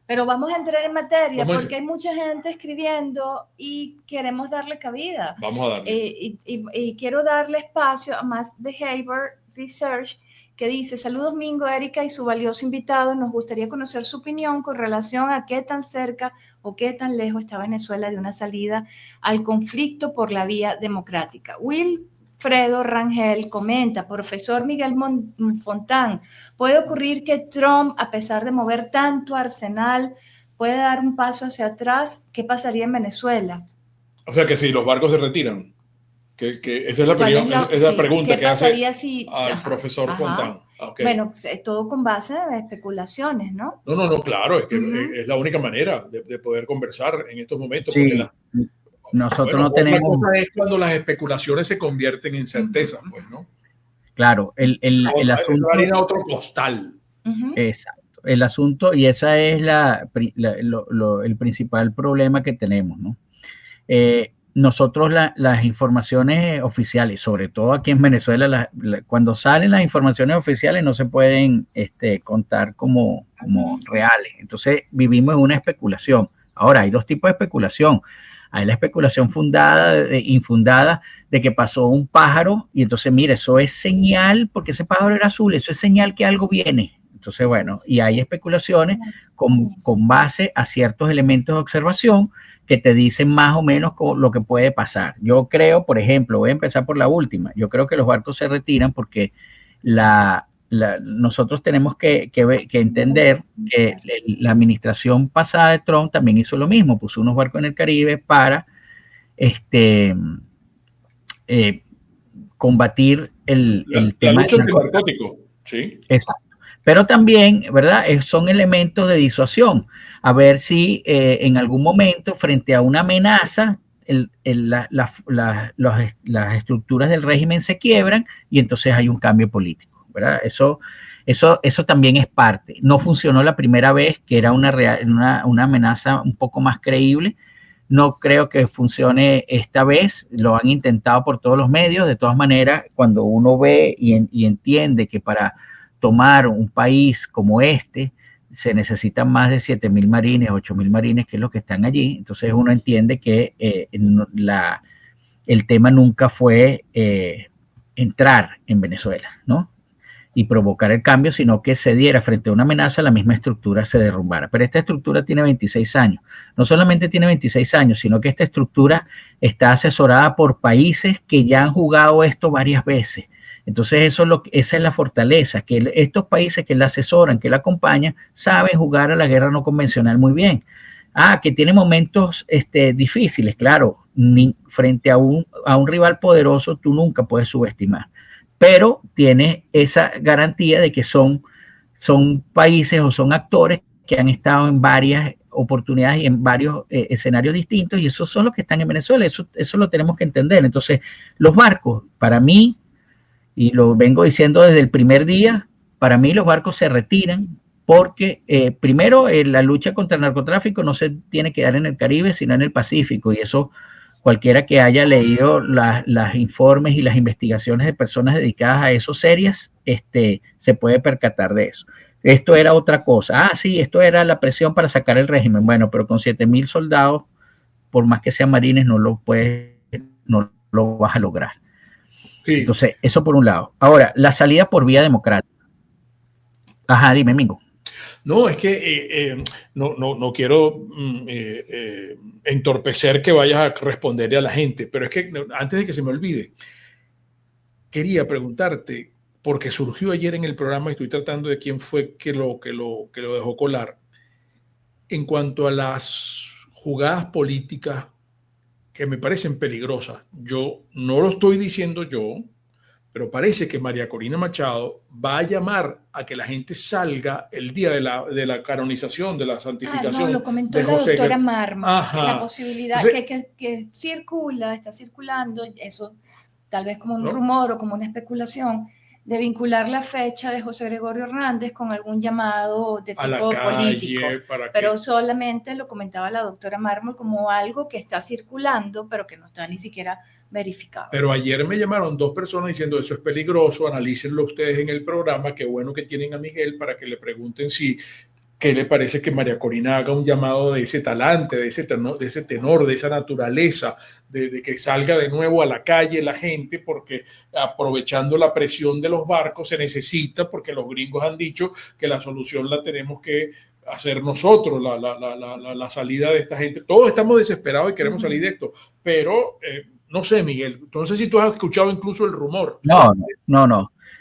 pero vamos a entrar en materia porque hay mucha gente escribiendo y queremos darle cabida. Vamos a darle. Y quiero darle espacio a Matt Behavior Research, que dice: saludos Mingo, Erika y su valioso invitado. Nos gustaría conocer su opinión con relación a qué tan cerca o qué tan lejos está Venezuela de una salida al conflicto por la vía democrática. Wilfredo Rangel comenta: profesor Miguel Fontán, ¿puede ocurrir que Trump, a pesar de mover tanto arsenal, puede dar un paso hacia atrás? ¿Qué pasaría en Venezuela? O sea que si los barcos se retiran. Que esa es la pregunta que hace al profesor Fontán. Okay. Bueno, todo con base en especulaciones, ¿no? No, claro, es que es la única manera de poder conversar en estos momentos. Sí, nosotros no tenemos... Una cosa es cuando las especulaciones se convierten en certezas, pues, ¿no? claro. El Esa asunto... harina otro costal. Exacto. El asunto, y esa es el principal problema que tenemos, ¿no? Nosotros las informaciones oficiales, sobre todo aquí en Venezuela, cuando salen las informaciones oficiales no se pueden contar como reales. Entonces vivimos en una especulación. Ahora, hay dos tipos de especulación. Hay la especulación infundada de que pasó un pájaro y entonces, mire, eso es señal, porque ese pájaro era azul, eso es señal que algo viene. Entonces, bueno, y hay especulaciones con base a ciertos elementos de observación que te dicen más o menos lo que puede pasar. Yo creo, por ejemplo, voy a empezar por la última, yo creo que los barcos se retiran porque nosotros tenemos que entender que la administración pasada de Trump también hizo lo mismo, puso unos barcos en el Caribe para combatir el tema lucha antinarcótico, sí. Exacto. Pero también, ¿verdad? Son elementos de disuasión. A ver si en algún momento, frente a una amenaza, las estructuras del régimen se quiebran y entonces hay un cambio político, ¿verdad? Eso también es parte. No funcionó la primera vez, que era una amenaza un poco más creíble. No creo que funcione esta vez. Lo han intentado por todos los medios. De todas maneras, cuando uno ve y entiende que para tomar un país como este se necesitan más de 7.000 marines, 8.000 marines, que es lo que están allí. Entonces uno entiende que el tema nunca fue entrar en Venezuela, ¿no? Y provocar el cambio, sino que se diera frente a una amenaza, la misma estructura se derrumbara. Pero esta estructura tiene 26 años. No solamente tiene 26 años, sino que esta estructura está asesorada por países que ya han jugado esto varias veces. Entonces esa es la fortaleza, que estos países que la asesoran, que la acompañan, saben jugar a la guerra no convencional muy bien. Que tiene momentos difíciles, claro, frente a un rival poderoso tú nunca puedes subestimar, pero tiene esa garantía de que son países o son actores que han estado en varias oportunidades y en varios escenarios distintos, y esos son los que están en Venezuela. Eso lo tenemos que entender. Entonces, los barcos, para mí, y lo vengo diciendo desde el primer día, para mí los barcos se retiran porque primero la lucha contra el narcotráfico no se tiene que dar en el Caribe, sino en el Pacífico, y eso cualquiera que haya leído las informes y las investigaciones de personas dedicadas a eso serias, se puede percatar de eso. Esto era otra cosa. Sí, esto era la presión para sacar el régimen. Bueno, pero con 7.000 soldados, por más que sean marines, no lo vas a lograr. Sí. Entonces, eso por un lado. Ahora, la salida por vía democrática. Ajá, dime, Mingo. No, es que no quiero entorpecer que vayas a responderle a la gente, pero es que antes de que se me olvide, quería preguntarte, porque surgió ayer en el programa y estoy tratando de quién fue que lo dejó colar, en cuanto a las jugadas políticas que me parecen peligrosas. Yo no lo estoy diciendo yo, pero parece que María Corina Machado va a llamar a que la gente salga el día de la canonización, de la santificación. No, lo comentó de la José doctora Marma, la posibilidad Entonces, que está circulando, eso tal vez como un rumor o como una especulación, de vincular la fecha de José Gregorio Hernández con algún llamado de tipo político, pero solamente lo comentaba la doctora Mármol como algo que está circulando, pero que no está ni siquiera verificado. Pero ayer me llamaron 2 personas diciendo eso es peligroso, analícenlo ustedes en el programa, qué bueno que tienen a Miguel para que le pregunten si qué le parece que María Corina haga un llamado de ese talante, de ese tenor, de esa naturaleza, de que salga de nuevo a la calle la gente, porque aprovechando la presión de los barcos se necesita, porque los gringos han dicho que la solución la tenemos que hacer nosotros, la salida de esta gente. Todos estamos desesperados y queremos salir de esto, pero no sé, Miguel, no sé si tú has escuchado incluso el rumor. No.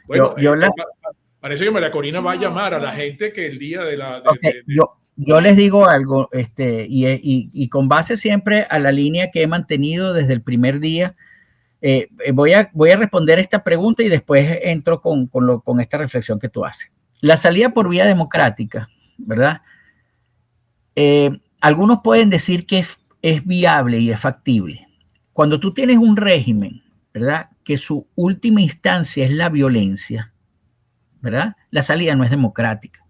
Bueno, parece que María Corina va a llamar a la gente que el día de la... Yo les digo algo, y con base siempre a la línea que he mantenido desde el primer día, voy a responder esta pregunta y después entro con esta reflexión que tú haces. La salida por vía democrática, ¿verdad? Algunos pueden decir que es viable y es factible. Cuando tú tienes un régimen, ¿verdad?, que su última instancia es la violencia, ¿verdad? La salida no es democrática.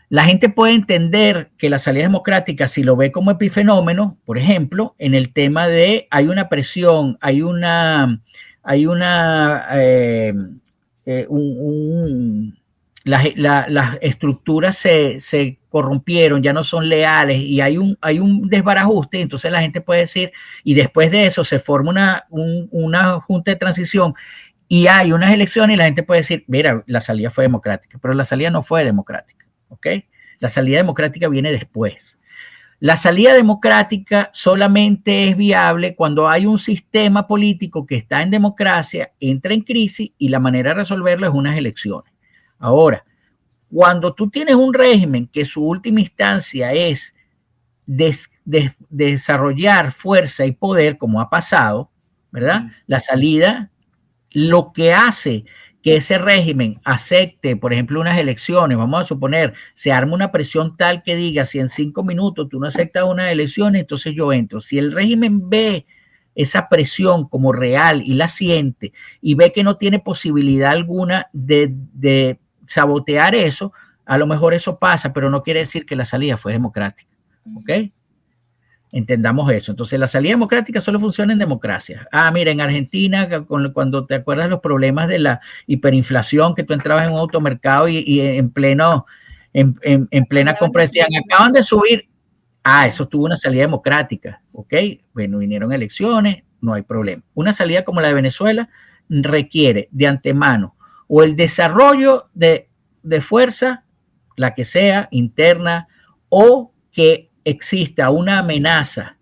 La gente puede entender que la salida democrática, si lo ve como epifenómeno, por ejemplo, en el tema de hay una presión, las estructuras se corrompieron, ya no son leales y hay un desbarajuste, entonces la gente puede decir, y después de eso se forma una junta de transición y hay unas elecciones y la gente puede decir, mira, la salida fue democrática, pero la salida no fue democrática. ¿Ok? La salida democrática viene después. La salida democrática solamente es viable cuando hay un sistema político que está en democracia, entra en crisis y la manera de resolverlo es unas elecciones. Ahora, cuando tú tienes un régimen que su última instancia es desarrollar fuerza y poder, como ha pasado, ¿verdad? La salida, lo que hace que ese régimen acepte, por ejemplo, unas elecciones, vamos a suponer, se arma una presión tal que diga, si en 5 minutos tú no aceptas unas elecciones, entonces yo entro. Si el régimen ve esa presión como real y la siente y ve que no tiene posibilidad alguna de sabotear eso, a lo mejor eso pasa, pero no quiere decir que la salida fue democrática. ¿Ok? Entendamos eso. Entonces, la salida democrática solo funciona en democracia. Mira, en Argentina, cuando te acuerdas los problemas de la hiperinflación, que tú entrabas en un automercado y en plena compra decían, acaban de subir. Eso tuvo una salida democrática. ¿Ok? Bueno, vinieron elecciones, no hay problema. Una salida como la de Venezuela requiere de antemano o el desarrollo de fuerza, la que sea, interna, o que exista una amenaza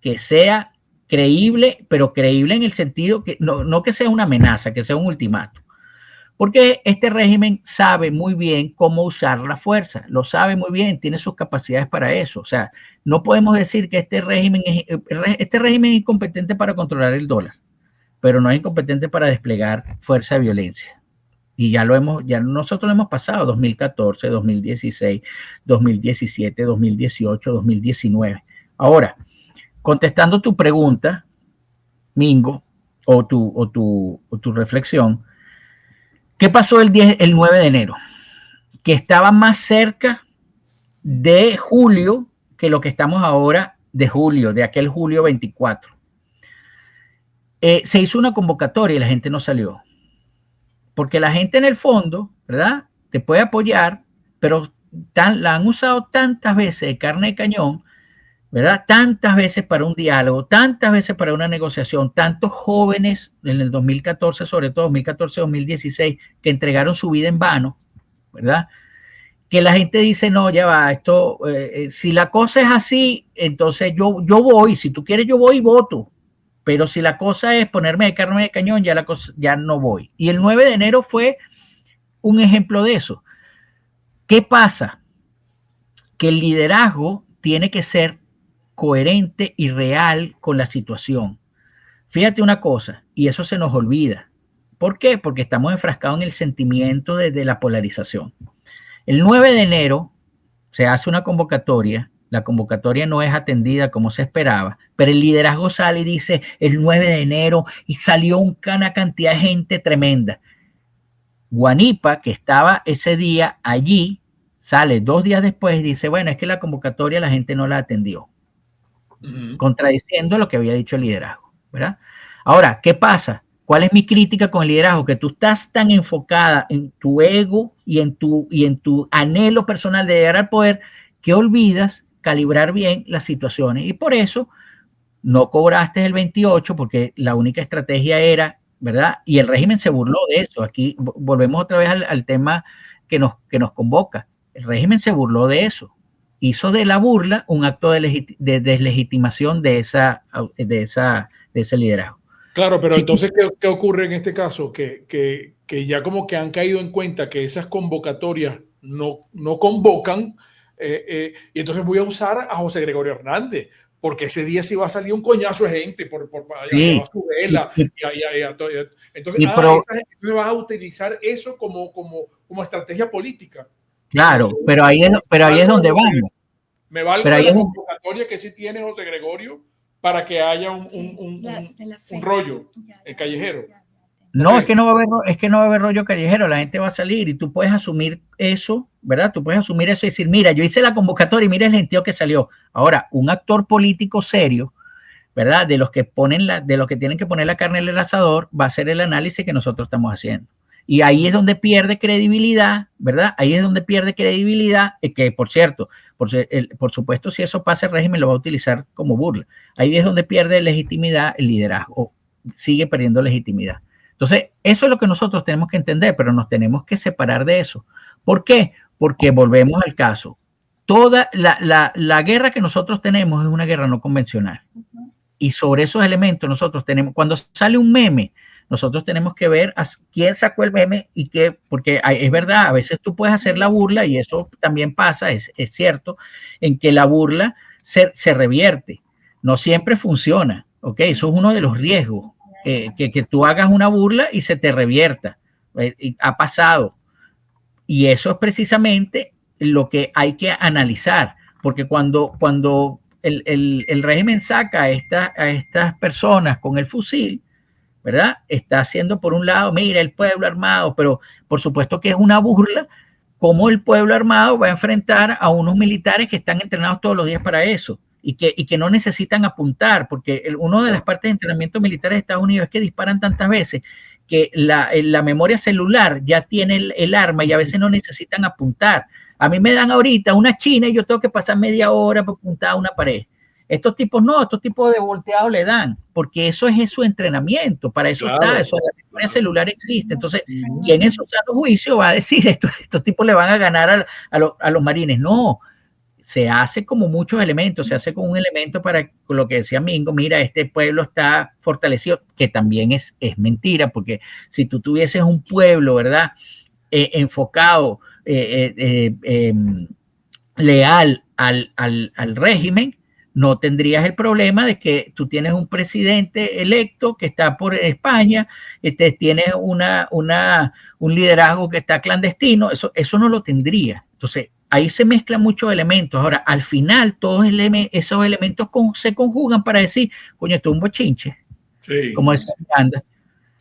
que sea creíble, pero creíble en el sentido que no que sea una amenaza, que sea un ultimato. Porque este régimen sabe muy bien cómo usar la fuerza, lo sabe muy bien, tiene sus capacidades para eso. O sea, no podemos decir que este régimen es incompetente para controlar el dólar, pero no es incompetente para desplegar fuerza de violencia. Y ya nosotros lo hemos pasado, 2014, 2016, 2017, 2018, 2019. Ahora, contestando tu pregunta, Mingo, o tu reflexión, ¿qué pasó el 9 de enero? Que estaba más cerca de julio que lo que estamos ahora de julio, de aquel julio 24. Se hizo una convocatoria y la gente no salió. Porque la gente en el fondo, ¿verdad? Te puede apoyar, pero la han usado tantas veces de carne de cañón, ¿verdad? Tantas veces para un diálogo, tantas veces para una negociación, tantos jóvenes en el 2014, sobre todo 2014-2016, que entregaron su vida en vano, ¿verdad? Que la gente dice, no, ya va, esto, si la cosa es así, entonces yo voy, si tú quieres yo voy y voto. Pero si la cosa es ponerme de carne de cañón, ya no voy. Y el 9 de enero fue un ejemplo de eso. ¿Qué pasa? Que el liderazgo tiene que ser coherente y real con la situación. Fíjate una cosa, y eso se nos olvida. ¿Por qué? Porque estamos enfrascados en el sentimiento de la polarización. El 9 de enero se hace una convocatoria. La convocatoria no es atendida como se esperaba, pero el liderazgo sale y dice el 9 de enero y salió una cantidad de gente tremenda. Guanipa, que estaba ese día allí, sale 2 días después y dice, bueno, es que la convocatoria la gente no la atendió, contradiciendo lo que había dicho el liderazgo, ¿verdad? Ahora, ¿qué pasa? ¿Cuál es mi crítica con el liderazgo? Que tú estás tan enfocada en tu ego y en tu anhelo personal de llegar al poder que olvidas calibrar bien las situaciones y por eso no cobraste el 28 porque la única estrategia era, ¿verdad? Y el régimen se burló de eso. Aquí volvemos otra vez al tema que nos convoca. El régimen se burló de eso. Hizo de la burla un acto de deslegitimación de ese liderazgo. Claro, pero sí. Entonces, ¿qué ocurre en este caso? Que ya como que han caído en cuenta que esas convocatorias no convocan. Y entonces voy a usar a José Gregorio Hernández, porque ese día sí va a salir un coñazo de gente por sí, su vela. Entonces, vas a utilizar eso como estrategia política. Claro, pero ahí es donde vamos. Me valgo de la convocatoria que sí tiene José Gregorio para que haya un rollo callejero. No, es que no va a haber, es que no va a haber rollo callejero, la gente va a salir y tú puedes asumir eso, ¿verdad? Tú puedes asumir eso y decir, mira, yo hice la convocatoria y mira el gentío que salió. Ahora, un actor político serio, ¿verdad? De los que tienen que poner la carne en el asador, va a ser el análisis que nosotros estamos haciendo. Y ahí es donde pierde credibilidad, ¿verdad? Ahí es donde pierde credibilidad, que por cierto, por supuesto, si eso pasa, el régimen lo va a utilizar como burla. Ahí es donde pierde legitimidad el liderazgo, sigue perdiendo legitimidad. Entonces, eso es lo que nosotros tenemos que entender, pero nos tenemos que separar de eso. ¿Por qué? Porque volvemos al caso. Toda la guerra que nosotros tenemos es una guerra no convencional. Y sobre esos elementos nosotros tenemos, cuando sale un meme, nosotros tenemos que ver a quién sacó el meme y qué, porque es verdad, a veces tú puedes hacer la burla y eso también pasa, es cierto, en que la burla se revierte. No siempre funciona, ¿ok? Eso es uno de los riesgos. Que tú hagas una burla y se te revierta. Ha pasado. Y eso es precisamente lo que hay que analizar, porque cuando el régimen saca a estas personas con el fusil, ¿verdad? Está haciendo por un lado, mira, el pueblo armado, pero por supuesto que es una burla, cómo el pueblo armado va a enfrentar a unos militares que están entrenados todos los días para eso. Y que no necesitan apuntar, porque una de las partes de entrenamiento militar de Estados Unidos es que disparan tantas veces que la memoria celular ya tiene el arma y a veces no necesitan apuntar. A mí me dan ahorita una china y yo tengo que pasar media hora para apuntar a una pared. Estos tipos no, estos tipos de volteado le dan, porque eso es su entrenamiento, para eso está, eso la memoria celular existe. Entonces, ¿quién en su sano juicio va a decir estos tipos le van a ganar a los marines? No. Se hace como muchos elementos, se hace como un elemento para lo que decía Mingo, mira, este pueblo está fortalecido, que también es mentira, porque si tú tuvieses un pueblo, ¿verdad? Enfocado, leal al régimen, no tendrías el problema de que tú tienes un presidente electo que está por España, tienes un liderazgo que está clandestino, eso no lo tendría. Entonces, ahí se mezclan muchos elementos. Ahora, al final, todos esos elementos se conjugan para decir, coño, esto es un bochinche. Sí. Como decía Miranda,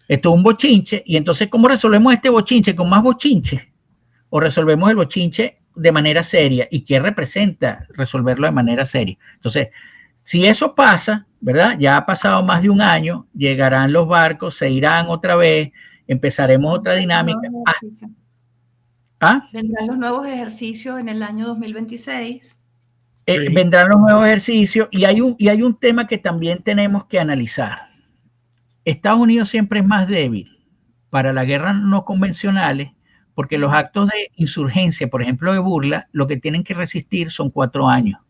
esto es un bochinche. Y entonces, ¿cómo resolvemos este bochinche? ¿Con más bochinche? ¿O resolvemos el bochinche de manera seria? ¿Y qué representa resolverlo de manera seria? Entonces, si eso pasa, ¿verdad? Ya ha pasado más de un año, llegarán los barcos, se irán otra vez, empezaremos otra dinámica. Vendrán los nuevos ejercicios en el año 2026. Vendrán los nuevos ejercicios y hay un tema que también tenemos que analizar. Estados Unidos siempre es más débil para las guerras no convencionales porque los actos de insurgencia, por ejemplo de burla, lo que tienen que resistir son 4 años.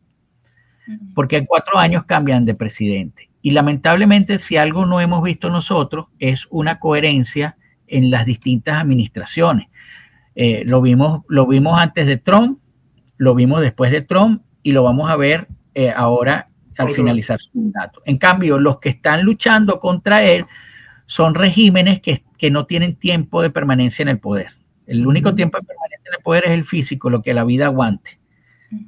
Porque en 4 años cambian de presidente. Y lamentablemente si algo no hemos visto nosotros es una coherencia en las distintas administraciones. Lo vimos antes de Trump, lo vimos después de Trump y lo vamos a ver ahora al finalizar su mandato. En cambio, los que están luchando contra él son regímenes que no tienen tiempo de permanencia en el poder. El único tiempo de permanencia en el poder es el físico, lo que la vida aguante,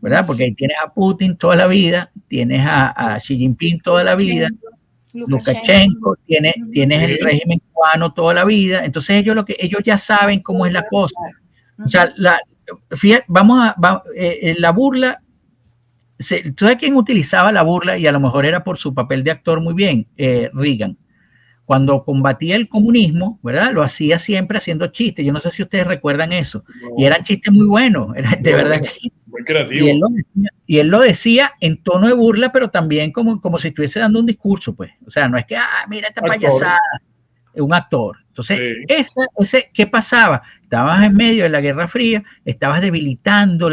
¿verdad? Porque ahí tienes a Putin toda la vida, tienes a Xi Jinping toda la vida, Lukashenko, tienes el régimen cubano toda la vida. Entonces ellos ya saben cómo es la cosa. O sea, fíjate, la burla, ¿tú sabes quién utilizaba la burla? Y a lo mejor era por su papel de actor muy bien, Reagan. Cuando combatía el comunismo, ¿verdad? Lo hacía siempre haciendo chistes. Yo no sé si ustedes recuerdan eso. No. Y eran chistes muy buenos, de verdad. Muy creativo. Y él lo decía en tono de burla, pero también como si estuviese dando un discurso, pues. O sea, no es que, mira esta payasada. Un actor. Entonces, ¿qué pasaba? Estabas en medio de la Guerra Fría, estabas debilitando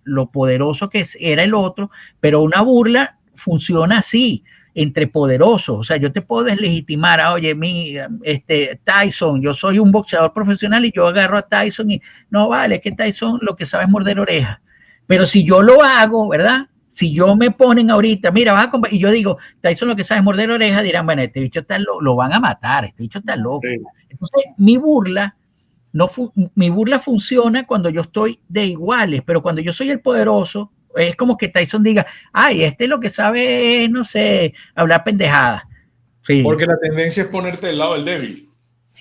lo poderoso que era el otro, pero una burla funciona así, entre poderosos. O sea, yo te puedo deslegitimar, oye, mira, Tyson, yo soy un boxeador profesional y yo agarro a Tyson y no vale, que Tyson lo que sabe es morder orejas. Pero si yo lo hago, ¿verdad? Si yo me ponen ahorita, mira, vas a combatir, y yo digo, Tyson lo que sabe es morder orejas, dirán, bueno, este bicho está lo van a matar, este bicho está loco. Sí. Entonces, mi burla funciona cuando yo estoy de iguales, pero cuando yo soy el poderoso, es como que Tyson diga, ay, lo que sabe es, no sé, hablar pendejadas. Sí. Porque la tendencia es ponerte del lado del débil.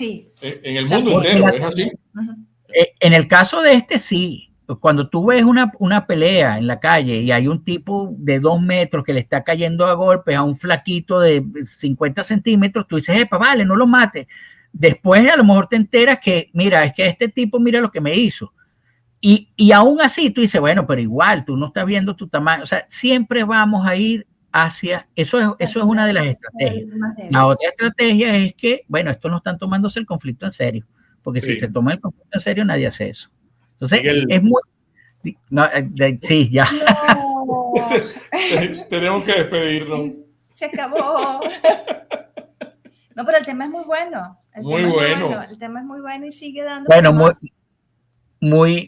Sí. En el mundo entero, es así. Ujú. En el caso de este, sí. Cuando tú ves una pelea en la calle y hay un tipo de 2 metros que le está cayendo a golpes a un flaquito de 50 centímetros, tú dices, epa, vale, no lo mates. Después a lo mejor te enteras que, mira, es que este tipo, mira lo que me hizo. Y aún así tú dices, bueno, pero igual, tú no estás viendo tu tamaño. O sea, siempre vamos a ir hacia, eso es una de las estrategias. La otra estrategia es que, bueno, estos no están tomándose el conflicto en serio, porque Sí. si se toma el conflicto en serio, nadie hace eso. Entonces, Miguel, es muy... No, sí, ya. No. tenemos que despedirnos. Se acabó. No, pero el tema es muy bueno. Muy bueno. El tema es muy bueno y sigue dando. Bueno, muy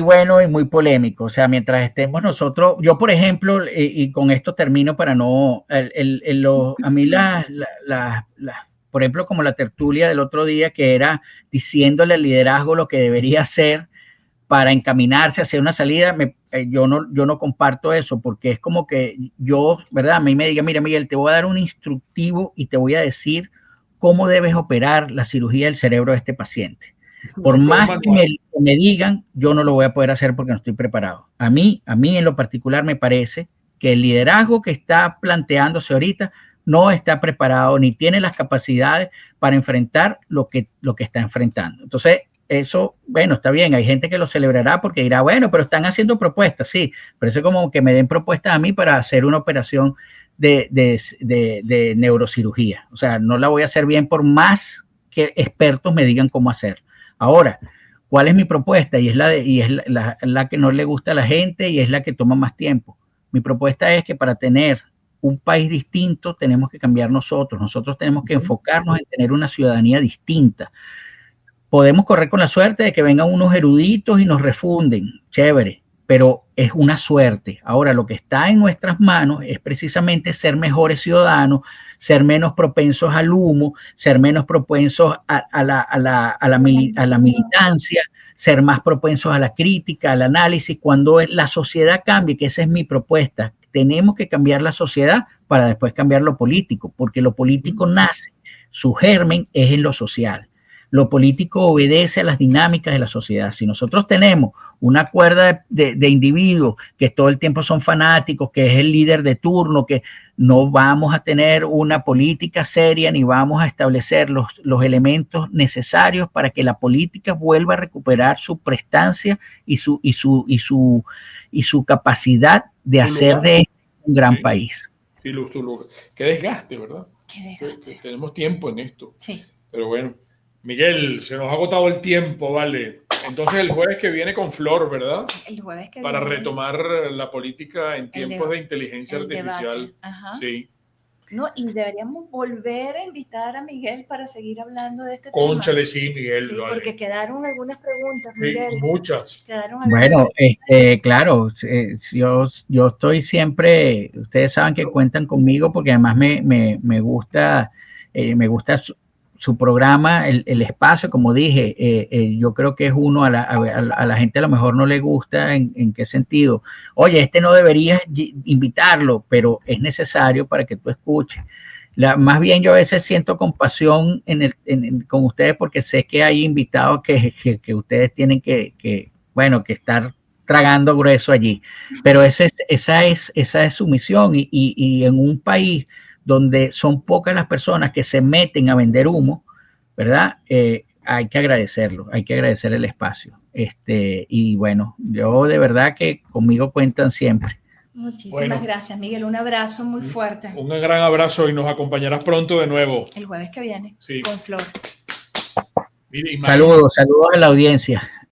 bueno y muy polémico. O sea, mientras estemos nosotros, yo por ejemplo, y con esto termino para no, a mí por ejemplo, como la tertulia del otro día que era diciéndole al liderazgo lo que debería hacer para encaminarse hacia una salida, yo no comparto eso, porque es como que yo, ¿verdad? A mí me diga, mira, Miguel, te voy a dar un instructivo y te voy a decir cómo debes operar la cirugía del cerebro de este paciente. Por más que me digan, yo no lo voy a poder hacer porque no estoy preparado. A mí en lo particular me parece que el liderazgo que está planteándose ahorita no está preparado ni tiene las capacidades para enfrentar lo que está enfrentando. Entonces, eso, bueno, está bien, hay gente que lo celebrará porque dirá, bueno, pero están haciendo propuestas, sí, pero eso es como que me den propuestas a mí para hacer una operación de neurocirugía. O sea, no la voy a hacer bien por más que expertos me digan cómo hacer. Ahora, ¿cuál es mi propuesta? Y es la que no le gusta a la gente y es la que toma más tiempo. Mi propuesta es que para tener un país distinto tenemos que cambiar nosotros. Nosotros tenemos que enfocarnos en tener una ciudadanía distinta. Podemos correr con la suerte de que vengan unos eruditos y nos refunden, chévere, pero es una suerte. Ahora, lo que está en nuestras manos es precisamente ser mejores ciudadanos, ser menos propensos al humo, ser menos propensos a la militancia, ser más propensos a la crítica, al análisis. Cuando la sociedad cambie, que esa es mi propuesta, tenemos que cambiar la sociedad para después cambiar lo político, porque lo político nace, su germen es en lo social. Lo político obedece a las dinámicas de la sociedad. Si nosotros tenemos una cuerda de individuos que todo el tiempo son fanáticos, que es el líder de turno, que no vamos a tener una política seria ni vamos a establecer los elementos necesarios para que la política vuelva a recuperar su prestancia y su capacidad de hacer de este un gran país. Sí, su lugar. Qué desgaste, ¿verdad? Qué desgaste. Tenemos tiempo en esto. Sí. Pero bueno, Miguel, se nos ha agotado el tiempo, ¿vale? Entonces el jueves que viene con Flor, ¿verdad? El jueves que para viene. retomar la política en tiempos de inteligencia artificial. Sí. No, y deberíamos volver a invitar a Miguel para seguir hablando de este tema. Cónchale, sí, Miguel. Sí, vale. porque quedaron algunas preguntas, Miguel. Sí, muchas. Bueno, claro, yo estoy siempre, ustedes saben que cuentan conmigo porque además me gusta su programa, el espacio, como dije, yo creo que es uno a la gente a lo mejor no le gusta, ¿en qué sentido? Oye, no deberías invitarlo, pero es necesario para que tú escuches. Más bien yo a veces siento compasión con ustedes porque sé que hay invitados que ustedes tienen que estar tragando grueso allí, pero esa es su misión y en un país donde son pocas las personas que se meten a vender humo, ¿verdad? Hay que agradecerlo, hay que agradecer el espacio. Y bueno, yo de verdad que conmigo cuentan siempre. Muchísimas gracias, Miguel. Un abrazo muy fuerte. Un gran abrazo y nos acompañarás pronto de nuevo. El jueves que viene, sí. con Flor. Mire, saludos a la audiencia.